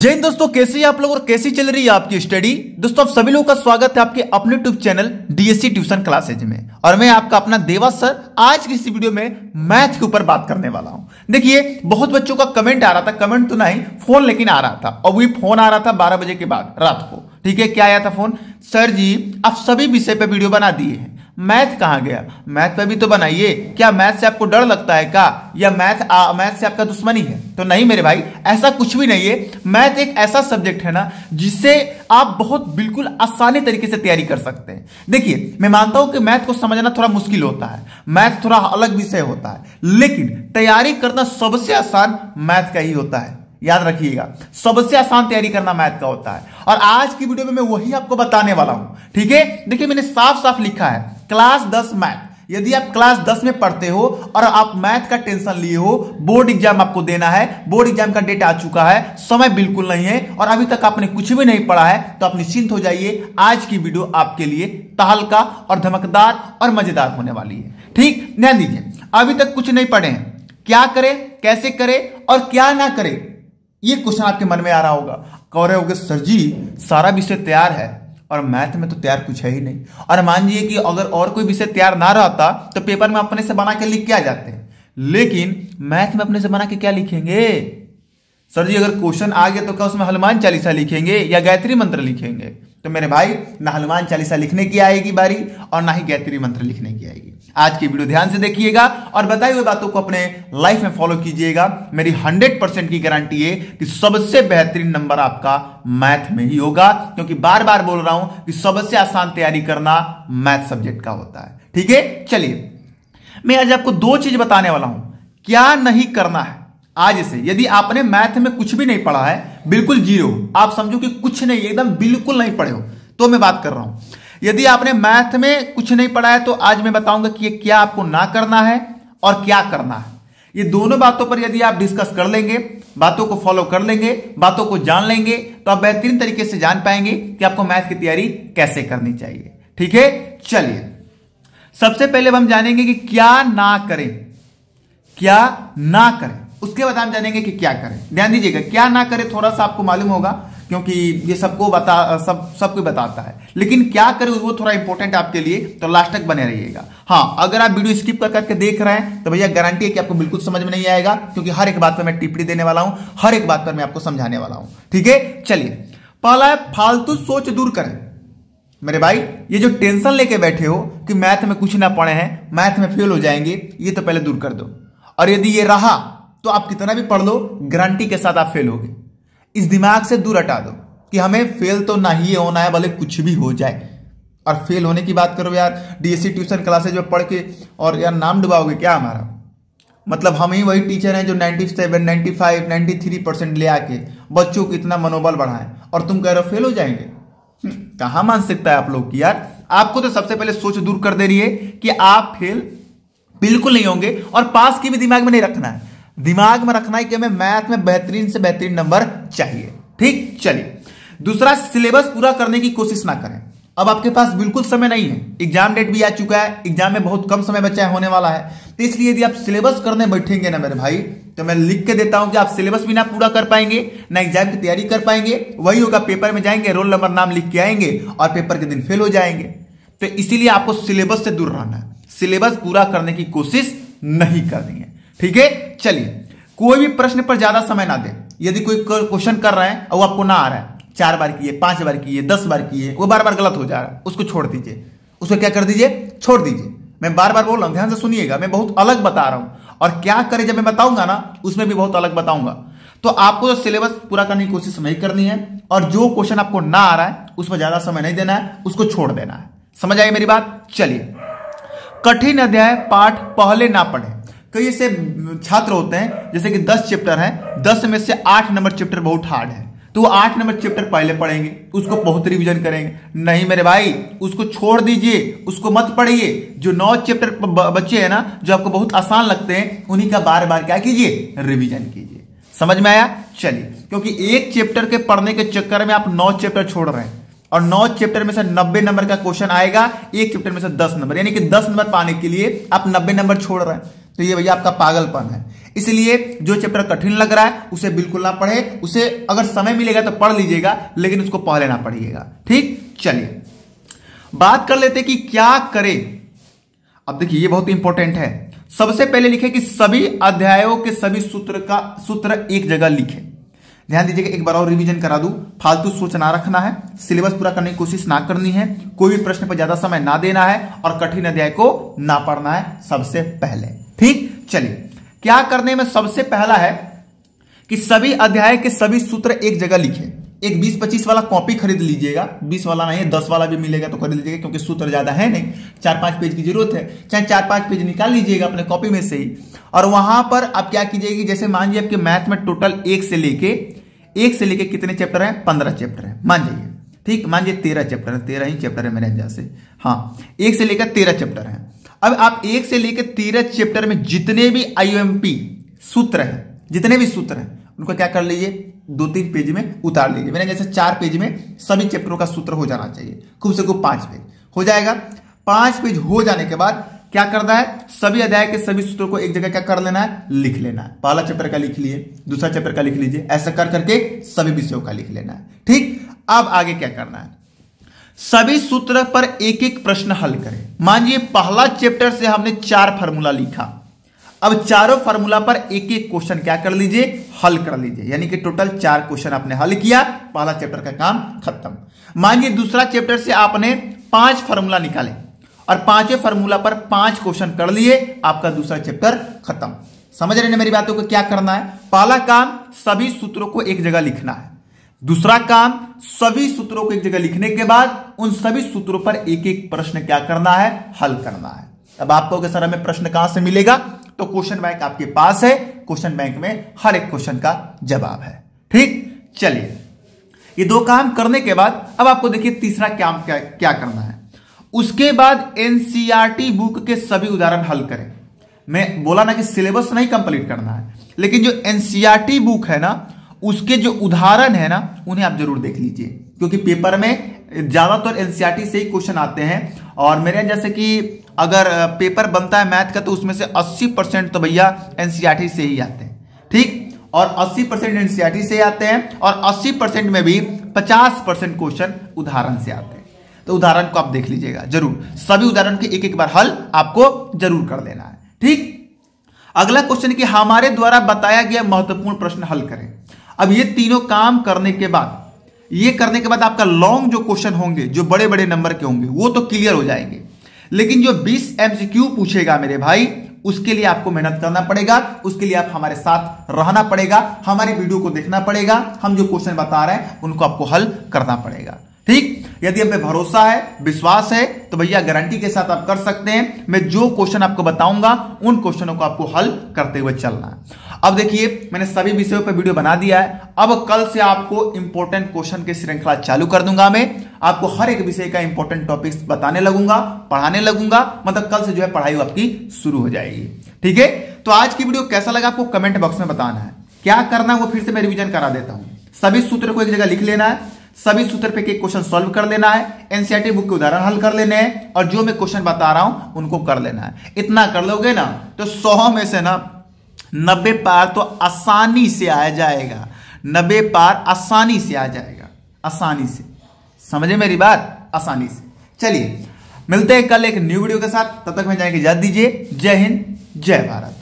जय हिंद दोस्तों, कैसे हैं आप लोग और कैसी चल रही है आपकी स्टडी। दोस्तों आप सभी लोगों का स्वागत है आपके अपने YouTube channel DSC tuition classes में। और मैं आपका अपना देवा सर आज की इस वीडियो में मैथ के ऊपर बात करने वाला हूं। देखिए बहुत बच्चों का कमेंट आ रहा था, कमेंट तो नहीं फोन लेकिन आ रहा था, और वही फोन आ रहा था 12 बजे के बाद रात को। ठीक है, क्या आया था फोन, सर जी आप सभी विषय पे वीडियो बना दिए हैं, मैथ कहां गया, मैथ पे भी तो बनाइए। क्या मैथ से आपको डर लगता है क्या, या मैथ से आपका दुश्मनी है? तो नहीं मेरे भाई, ऐसा कुछ भी नहीं है। मैथ एक ऐसा सब्जेक्ट है ना जिससे आप बहुत बिल्कुल आसानी तरीके से तैयारी कर सकते हैं। देखिए मैं मानता हूं कि मैथ को समझना थोड़ा मुश्किल होता है, मैथ थोड़ा अलग विषय होता है, लेकिन तैयारी करना सबसे आसान मैथ का ही होता है। याद रखिएगा, सबसे आसान तैयारी करना मैथ का होता है। और आज की वीडियो में मैं वही आपको बताने वाला हूं। ठीक है, देखिए मैंने साफ साफ लिखा है क्लास 10 मैथ। यदि आप क्लास 10 में पढ़ते हो और आप मैथ का टेंशन लिए हो, बोर्ड एग्जाम आपको देना है, बोर्ड एग्जाम का डेट आ चुका है, समय बिल्कुल नहीं है और अभी तक आपने कुछ भी नहीं पढ़ा है, तो आप निश्चिंत हो जाइए, आज की वीडियो आपके लिए तहलका और धमकदार और मजेदार होने वाली है। ठीक, ध्यान दीजिए, अभी तक कुछ नहीं पढ़े हैं, क्या करें, कैसे करें और क्या ना करें, ये क्वेश्चन आपके मन में आ रहा होगा। कह रहे होगे सर जी सारा विषय तैयार है और मैथ में तो तैयार कुछ है ही नहीं। और मान लीजिए कि अगर और कोई विषय तैयार ना रहता तो पेपर में अपने से बना के लिख के आ जाते हैं, लेकिन मैथ में अपने से बना के क्या लिखेंगे? सर जी अगर क्वेश्चन आ गया तो क्या उसमें हनुमान चालीसा लिखेंगे या गायत्री मंत्र लिखेंगे? तो मेरे भाई ना हनुमान चालीसा लिखने की आएगी बारी और ना ही गायत्री मंत्र लिखने की आएगी। आज की वीडियो ध्यान से देखिएगा और बताई हुई बातों को अपने लाइफ में फॉलो कीजिएगा। मेरी 100% की गारंटी है कि सबसे बेहतरीन नंबर आपका मैथ में ही होगा, क्योंकि बार बार बोल रहा हूं कि सबसे आसान तैयारी करना मैथ सब्जेक्ट का होता है। ठीक है, चलिए मैं आज आपको दो चीज बताने वाला हूं, क्या नहीं करना है आज से। यदि आपने मैथ में कुछ भी नहीं पढ़ा है, बिल्कुल जीरो, आप समझो कि कुछ नहीं, एकदम बिल्कुल नहीं पढ़े हो, तो मैं बात कर रहा हूं। यदि आपने मैथ में कुछ नहीं पढ़ा है तो आज मैं बताऊंगा कि ये क्या आपको ना करना है और क्या करना है। ये दोनों बातों पर यदि आप डिस्कस कर लेंगे, बातों को फॉलो कर लेंगे, बातों को जान लेंगे, तो आप बेहतरीन तरीके से जान पाएंगे कि आपको मैथ की तैयारी कैसे करनी चाहिए। ठीक है, चलिए सबसे पहले हम जानेंगे कि क्या ना करें, क्या ना करें, उसके बाद हम जानेंगे कि क्या करें। ध्यान दीजिएगा, क्या ना करें थोड़ा सा आपको मालूम होगा क्योंकि ये सबको बताता है, लेकिन क्या करें वो थोड़ा इंपॉर्टेंट आपके लिए, तो लास्ट तक बने रहिएगा। हाँ, अगर आप वीडियो स्किप कर करके देख रहे हैं तो भैया गारंटी है कि आपको बिल्कुल समझ में नहीं आएगा, क्योंकि हर एक बात पर मैं टिप्पणी देने वाला हूं, हर एक बात पर मैं आपको समझाने वाला हूं। ठीक है, चलिए पहला है फालतू सोच दूर करें। मेरे भाई ये जो टेंशन लेके बैठे हो कि मैथ में कुछ ना पढ़े हैं, मैथ में फेल हो जाएंगे, ये तो पहले दूर कर दो। और यदि ये रहा तो आप कितना भी पढ़ लो, गारंटी के साथ आप फेल होगे। इस दिमाग से दूर हटा दो कि हमें फेल तो नहीं होना है, भले कुछ भी हो जाए। और फेल होने की बात करो यार, डीएससी ट्यूशन क्लासेज में पढ़ के और यार नाम डुबाओगे क्या हमारा? मतलब हम ही वही टीचर हैं जो 97, 95, 93% ले आके बच्चों को इतना मनोबल बढ़ाएं, और तुम कह रहे हो फेल हो जाएंगे। कहां मानसिकता है आप लोग की यार। आपको तो सबसे पहले सोच दूर कर दे रही है कि आप फेल बिल्कुल नहीं होंगे, और पास की भी दिमाग में नहीं रखना है, दिमाग में रखना है कि हमें मैथ में बेहतरीन से बेहतरीन नंबर चाहिए। ठीक, चलिए दूसरा, सिलेबस पूरा करने की कोशिश ना करें। अब आपके पास बिल्कुल समय नहीं है, एग्जाम डेट भी आ चुका है, एग्जाम में बहुत कम समय बचा होने वाला है, तो इसलिए यदि आप सिलेबस करने बैठेंगे ना मेरे भाई, तो मैं लिख के देता हूं कि आप सिलेबस भी ना पूरा कर पाएंगे, ना एग्जाम की तैयारी कर पाएंगे। वही होगा, पेपर में जाएंगे, रोल नंबर नाम लिख के आएंगे और पेपर के दिन फेल हो जाएंगे। तो इसीलिए आपको सिलेबस से दूर रहना है, सिलेबस पूरा करने की कोशिश नहीं करनी है। ठीक है, चलिए कोई भी प्रश्न पर ज्यादा समय ना दें। यदि कोई क्वेश्चन कर रहे हैं और आपको ना आ रहा है, 4 बार किए, 5 बार किए, 10 बार किए, वो बार बार गलत हो जा रहा है, उसको छोड़ दीजिए, उसको क्या कर दीजिए, छोड़ दीजिए। मैं बार बार बोल रहा हूं, ध्यान से सुनिएगा, मैं बहुत अलग बता रहा हूं, और क्या करें जब मैं बताऊंगा ना उसमें भी बहुत अलग बताऊंगा। तो आपको तो सिलेबस पूरा करने की कोशिश नहीं करनी है, और जो क्वेश्चन आपको ना आ रहा है उस पर ज्यादा समय नहीं देना है, उसको छोड़ देना है। समझ आई मेरी बात? चलिए, कठिन अध्याय पाठ पहले ना पढ़े। कई ऐसे छात्र होते हैं जैसे कि 10 चैप्टर हैं, 10 में से 8 नंबर चैप्टर बहुत हार्ड है, तो वो 8 नंबर चैप्टर पहले पढ़ेंगे, उसको बहुत रिवीजन करेंगे। नहीं मेरे भाई, उसको छोड़ दीजिए, उसको मत पढ़िए। जो 9 चैप्टर बच्चे हैं ना, जो आपको बहुत आसान लगते हैं, उन्हीं का बार बार क्या कीजिए, रिवीजन कीजिए। समझ में आया? चलिए, क्योंकि एक चैप्टर के पढ़ने के चक्कर में आप 9 चैप्टर छोड़ रहे हैं, और 9 चैप्टर में से 90 नंबर का क्वेश्चन आएगा, एक चैप्टर में से 10 नंबर, यानी कि 10 नंबर पाने के लिए आप 90 नंबर छोड़ रहे हैं, तो ये भैया आपका पागलपन है। इसलिए जो चैप्टर कठिन लग रहा है उसे बिल्कुल ना पढ़े, उसे अगर समय मिलेगा तो पढ़ लीजिएगा, लेकिन उसको पहले ना पढ़िएगा। ठीक, चलिए बात कर लेते कि क्या करें। अब देखिए ये बहुत इंपॉर्टेंट है। सबसे पहले लिखे कि सभी अध्यायों के सभी सूत्र एक जगह लिखे। ध्यान दीजिएगा, एक बार और रिवीजन करा दूं, फालतू सोच ना रखना है, सिलेबस पूरा करने की कोशिश ना करनी है, कोई भी प्रश्न पर ज्यादा समय ना देना है और कठिन अध्याय को ना पढ़ना है सबसे पहले। ठीक, चलिए क्या करने में सबसे पहला है कि सभी अध्याय के सभी सूत्र एक जगह लिखे। एक 20-25 वाला कॉपी खरीद लीजिएगा, 20 वाला नहीं है 10 वाला भी मिलेगा तो खरीद लीजिएगा, क्योंकि सूत्र ज्यादा है नहीं, 4-5 पेज की जरूरत है, चाहे 4-5 पेज निकाल लीजिएगा अपने कॉपी में से ही। और वहां पर आप क्या कीजिएगा, जैसे मान लीजिए आपके मैथ में टोटल 1 से लेके कितने चैप्टर हैं, 15 चैप्टर हैं मान जाइए। ठीक, मान लीजिए 13 चैप्टर है, 13 ही चैप्टर है मेरे अंदाज से, हाँ 1 से लेकर 13 चैप्टर है। अब आप 1 से लेकर 13 चैप्टर में जितने भी IUMP सूत्र हैं, जितने भी सूत्र हैं उनको क्या कर लीजिए, 2-3 पेज में उतार लीजिए। मैंने जैसे 4 पेज में सभी चैप्टरों का सूत्र हो जाना चाहिए, खूब से खूब 5 पेज हो जाएगा। 5 पेज हो जाने के बाद क्या करना है, सभी अध्याय के सभी सूत्रों को एक जगह क्या कर लेना है, लिख लेना है। पहला चैप्टर का लिख लिए, दूसरा चैप्टर का लिख लीजिए, ऐसा कर करके सभी विषयों का लिख लेना है। ठीक, अब आगे क्या करना है, सभी सूत्र पर एक एक प्रश्न हल करें। मान लीजिए पहला चैप्टर से हमने 4 फार्मूला लिखा, अब चारों फार्मूला पर एक एक क्वेश्चन क्या कर लीजिए, हल कर लीजिए, यानी कि टोटल 4 क्वेश्चन आपने हल किया, पहला चैप्टर का काम खत्म। मान लीजिए दूसरा चैप्टर से आपने 5 फार्मूला निकाले और 5वें फार्मूला पर 5 क्वेश्चन कर लिए, आपका दूसरा चैप्टर खत्म। समझ रहे हैं मेरी बातों को, क्या करना है, पहला काम सभी सूत्रों को एक जगह लिखना है, दूसरा काम सभी सूत्रों को एक जगह लिखने के बाद उन सभी सूत्रों पर एक एक प्रश्न क्या करना है, हल करना है। अब आपको सर हमें प्रश्न कहां से मिलेगा, तो क्वेश्चन बैंक आपके पास है, क्वेश्चन बैंक में हर एक क्वेश्चन का जवाब है। ठीक, चलिए ये 2 काम करने के बाद अब आपको देखिए तीसरा काम क्या करना है। उसके बाद NCERT बुक के सभी उदाहरण हल करें। मैं बोला ना कि सिलेबस नहीं कंप्लीट करना है, लेकिन जो NCERT बुक है ना उसके जो उदाहरण है ना उन्हें आप जरूर देख लीजिए, क्योंकि पेपर में ज्यादातर NCERT से ही क्वेश्चन आते हैं। और मेरे जैसे कि अगर पेपर बनता है मैथ का तो उसमें से 80% तो भैया NCERT से ही आते हैं। ठीक, और 80% NCERT से आते हैं और 80% में भी 50% क्वेश्चन उदाहरण से आते हैं। तो उदाहरण को आप देख लीजिएगा जरूर, सभी उदाहरण के एक एक बार हल आपको जरूर कर लेना है। ठीक, अगला क्वेश्चन कि हमारे द्वारा बताया गया महत्वपूर्ण प्रश्न हल करें। अब ये तीनों काम करने के बाद आपका लॉन्ग जो क्वेश्चन होंगे, जो बड़े बड़े नंबर के होंगे, वो तो क्लियर हो जाएंगे, लेकिन जो 20 MCQ पूछेगा मेरे भाई, उसके लिए आपको मेहनत करना पड़ेगा, उसके लिए आप हमारे साथ रहना पड़ेगा, हमारी वीडियो को देखना पड़ेगा, हम जो क्वेश्चन बता रहे हैं उनको आपको हल करना पड़ेगा। ठीक, यदि आप पे भरोसा है, विश्वास है, तो भैया गारंटी के साथ आप कर सकते हैं। मैं जो क्वेश्चन आपको बताऊंगा उन क्वेश्चनों को आपको हल करते हुए चलना है। अब देखिए मैंने सभी विषयों पर वीडियो बना दिया है, अब कल से आपको इंपॉर्टेंट क्वेश्चन की श्रृंखला चालू कर दूंगा। मैं आपको हर एक विषय का इंपॉर्टेंट टॉपिक्स बताने लगूंगा, पढ़ाने लगूंगा, मतलब कल से जो है पढ़ाई आपकी शुरू हो जाएगी। ठीक है, तो आज की वीडियो कैसा लगा आपको कमेंट बॉक्स में बताना है। क्या करना है वो फिर से मैं रिवीजन करा देता हूं। सभी सूत्र को एक जगह लिख लेना है, सभी सूत्र पे एक क्वेश्चन सॉल्व कर लेना है, NCERT बुक के उदाहरण हल कर लेने हैं, और जो मैं क्वेश्चन बता रहा हूं उनको कर लेना है। इतना कर लोगे ना तो 100 में से ना 90 पार तो आसानी से आ जाएगा, 90 पार आसानी से आ जाएगा, आसानी से। समझे मेरी बात, आसानी से। चलिए मिलते हैं कल एक न्यू वीडियो के साथ, तब तक मैं जाने की इजाजत दीजिए। जय हिंद, जय भारत।